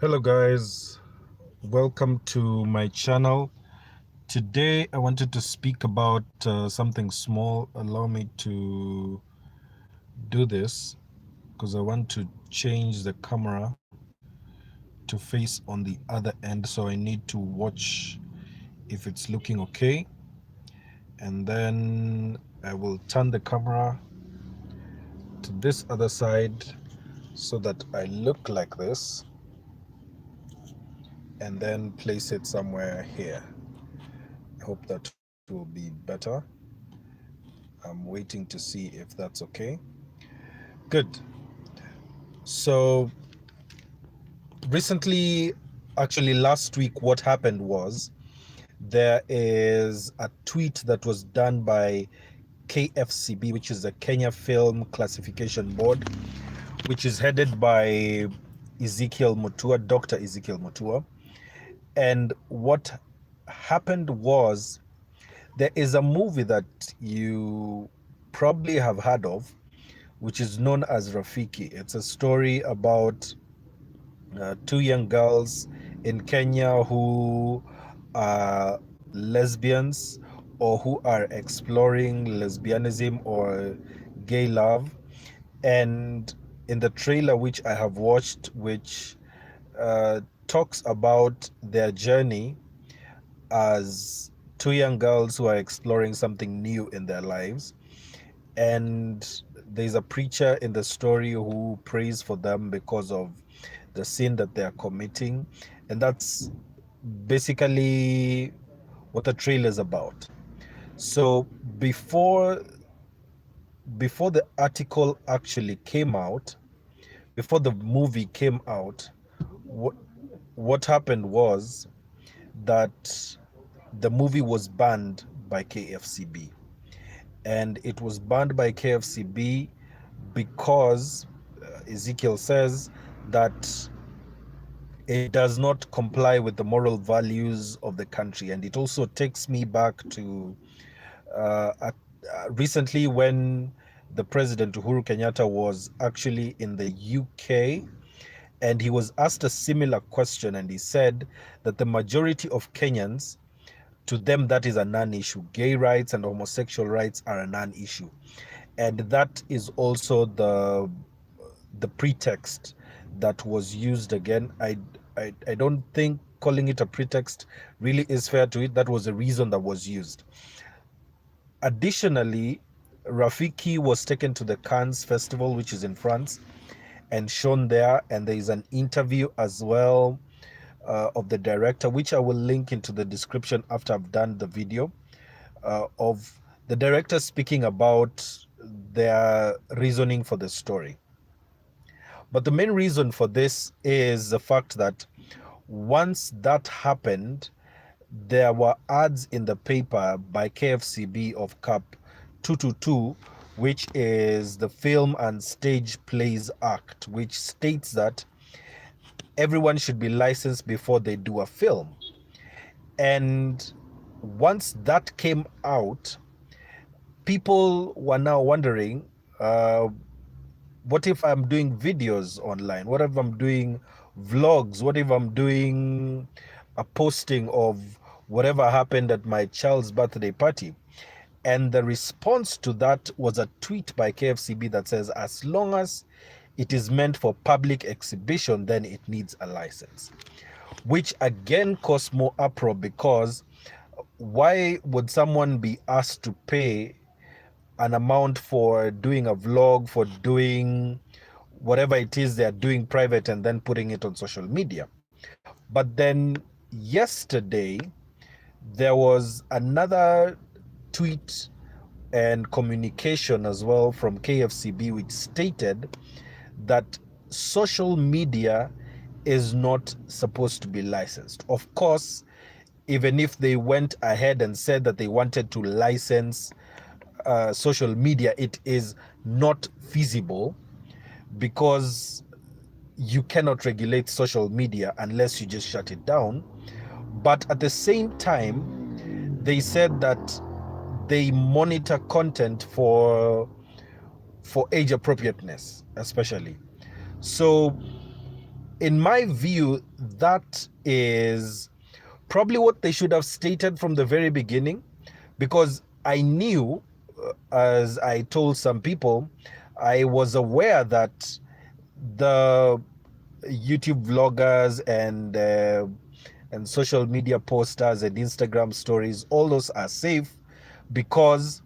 Hello guys, welcome to my channel. Today I wanted to speak about something small. Allow me to do this because I want to change the camera to face on the other end, so I need to watch if it's looking okay, and then I will turn the camera to this other side so that I look like this, and then place it somewhere here. I hope that will be better. I'm waiting to see if that's okay. Good. So recently, actually last week, what happened was there is a tweet that was done by KFCB, which is the Kenya Film Classification Board, which is headed by Ezekiel Mutua, Dr. Ezekiel Mutua. And what happened was there is a movie that you probably have heard of, which is known as Rafiki. It's a story about two young girls in Kenya who are lesbians or who are exploring lesbianism or gay love. And in the trailer, which I have watched, which talks about their journey as two young girls who are exploring something new in their lives, and there's a preacher in the story who prays for them because of the sin that they are committing, and that's basically what the trailer is about. So before before the article actually came out, before the movie came out, what what happened was that the movie was banned by KFCB, and it was banned by KFCB because Ezekiel says that it does not comply with the moral values of the country. And it also takes me back to recently when the president Uhuru Kenyatta was actually in the UK, and he was asked a similar question, and he said that the majority of Kenyans, to them that is a non-issue. Gay rights and homosexual rights are a non-issue, and that is also the pretext that was used again. I don't think calling it a pretext really is fair to it. That was the reason that was used. Additionally, Rafiki was taken to the Cannes Festival, which is in France, and shown there, and there is an interview as well of the director, which I will link into the description after I've done the video, of the director speaking about their reasoning for the story. But the main reason for this is the fact that once that happened, there were ads in the paper by KFCB of CAP 222, which is the Film and Stage Plays Act, which states that everyone should be licensed before they do a film. And once that came out, people were now wondering, what if I'm doing videos online? What if I'm doing vlogs? What if I'm doing a posting of whatever happened at my child's birthday party? And the response to that was a tweet by KFCB that says, as long as it is meant for public exhibition, then it needs a license, which again caused more uproar, because why would someone be asked to pay an amount for doing a vlog, for doing whatever it is they're doing private, and then putting it on social media? But then yesterday, there was another tweet and communication as well from KFCB, which stated that social media is not supposed to be licensed. Of course, even if they went ahead and said that they wanted to license social media, it is not feasible, because you cannot regulate social media unless you just shut it down. But at the same time, they said that they monitor content for age appropriateness, especially. So in my view, that is probably what they should have stated from the very beginning, because I knew, as I told some people, I was aware that the YouTube vloggers and social media posters and Instagram stories, all those are safe, because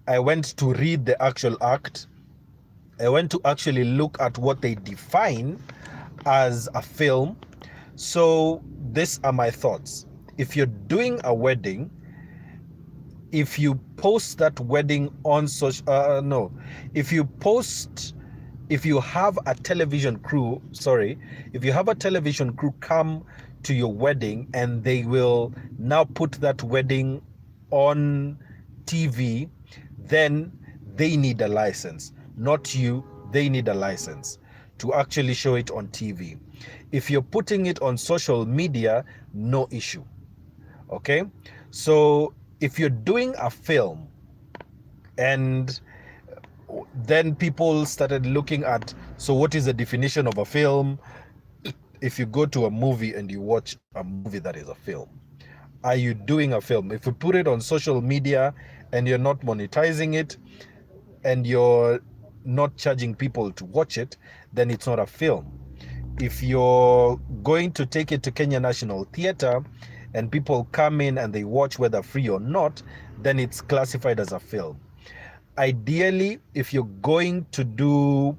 I went to read the actual act. I went to actually look at what they define as a film. So these are my thoughts. If you're doing a wedding, if you post that wedding on social, no, if you post, if you have a television crew, sorry, if you have a television crew come to your wedding and they will now put that wedding on TV, then they need a license, not you. They need a license to actually show it on TV. If you're putting it on social media, no issue. Okay, so if you're doing a film and then people started looking at, so what is the definition of a film? If you go to a movie and you watch a movie, that is a film. Are you doing a film? If you put it on social media and you're not monetizing it and you're not charging people to watch it, then it's not a film. If you're going to take it to Kenya National Theatre and people come in and they watch whether free or not, then it's classified as a film. Ideally, if you're going to do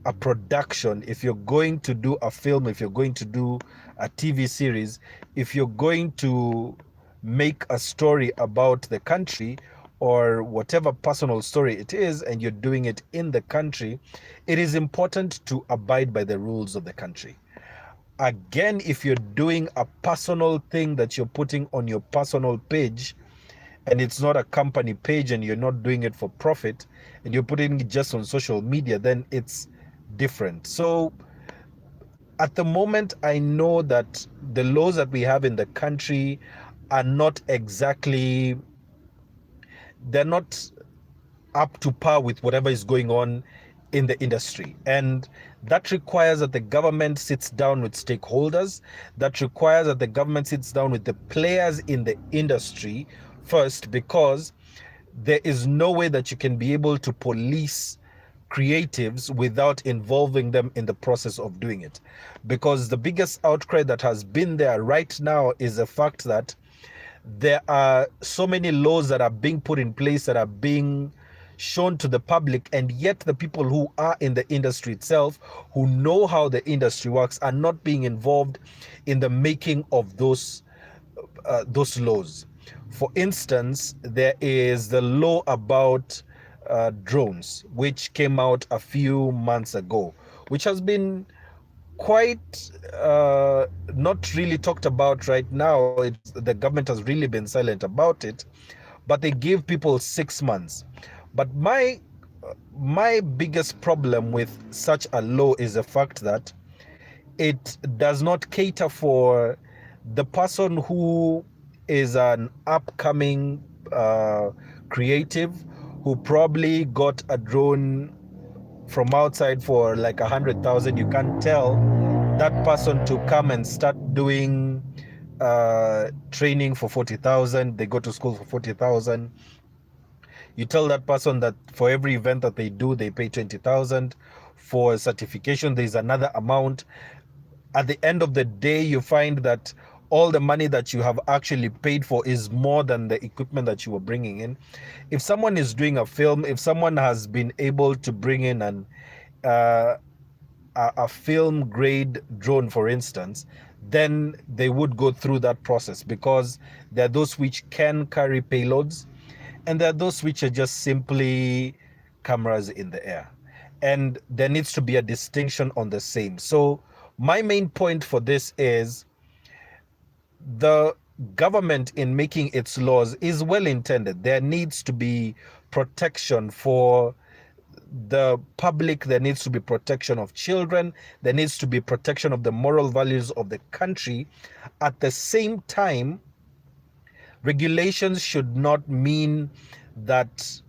a production, if you're going to do a film, if you're going to do a TV series, if you're going to make a story about the country or whatever personal story it is, and you're doing it in the country, it is important to abide by the rules of the country. Again, if you're doing a personal thing that you're putting on your personal page, and it's not a company page and you're not doing it for profit and you're putting it just on social media, then it's different. So at the moment, I know that the laws that we have in the country are not exactly, they're not up to par with whatever is going on in the industry. And that requires that the government sits down with stakeholders. That requires that the government sits down with the players in the industry first, because there is no way that you can be able to police creatives without involving them in the process of doing it. Because the biggest outcry that has been there right now is the fact that there are so many laws that are being put in place that are being shown to the public, and yet the people who are in the industry itself, who know how the industry works, are not being involved in the making of those laws. For instance, there is the law about drones, which came out a few months ago, which has been quite not really talked about right now. The government has really been silent about it, but they gave people 6 months. But my biggest problem with such a law is the fact that it does not cater for the person who is an upcoming creative, who probably got a drone from outside for like 100,000. You can't tell that person to come and start doing training for 40,000. They go to school for 40,000. You tell that person that for every event that they do, they pay 20,000. For certification, there's another amount. At the end of the day, you find that all the money that you have actually paid for is more than the equipment that you were bringing in. If someone is doing a film, if someone has been able to bring in uh, a film grade drone, for instance, then they would go through that process, because there are those which can carry payloads and there are those which are just simply cameras in the air. And there needs to be a distinction on the same. So my main point for this is the government, in making its laws, is well intended. There needs to be protection for the public, there needs to be protection of children, there needs to be protection of the moral values of the country. At the same time, regulations should not mean that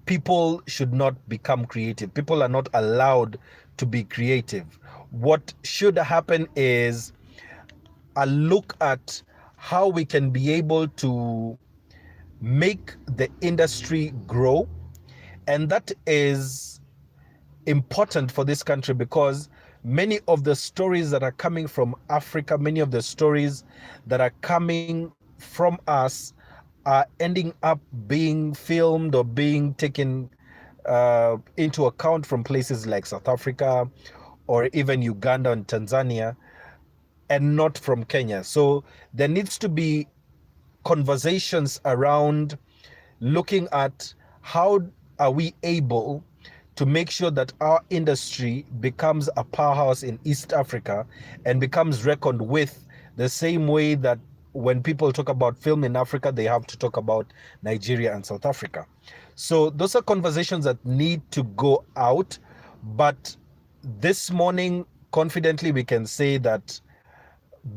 people should not become creative. People are not allowed to be creative. What should happen is a look at how we can be able to make the industry grow. And that is important for this country because many of the stories that are coming from Africa, many of the stories that are coming from us are ending up being filmed or being taken into account from places like South Africa or even Uganda and Tanzania, and not from Kenya. So there needs to be conversations around looking at how are we able to make sure that our industry becomes a powerhouse in East Africa and becomes reckoned with the same way that when people talk about film in Africa, they have to talk about Nigeria and South Africa. So those are conversations that need to go out. But this morning, confidently, we can say that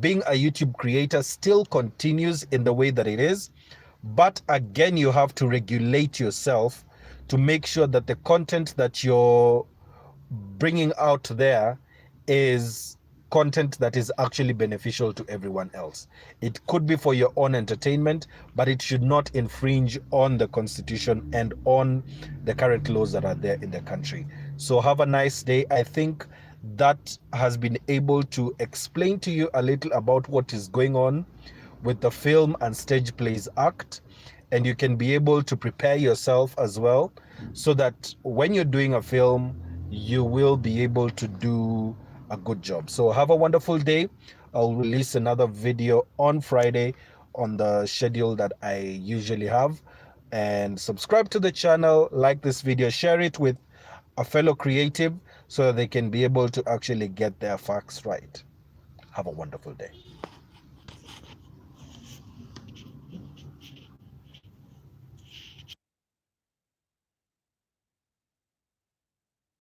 being a YouTube creator still continues in the way that it is. But again, you have to regulate yourself to make sure that the content that you're bringing out there is content that is actually beneficial to everyone else. It could be for your own entertainment, but it should not infringe on the constitution and on the current laws that are there in the country. So have a nice day. I think that has been able to explain to you a little about what is going on with the Film and Stage Plays Act, and you can be able to prepare yourself as well so that when you're doing a film, you will be able to do a good job. So have a wonderful day. I'll release another video on Friday on the schedule that I usually have. And subscribe to the channel, like this video, share it with a fellow creative so that they can be able to actually get their facts right. Have a wonderful day.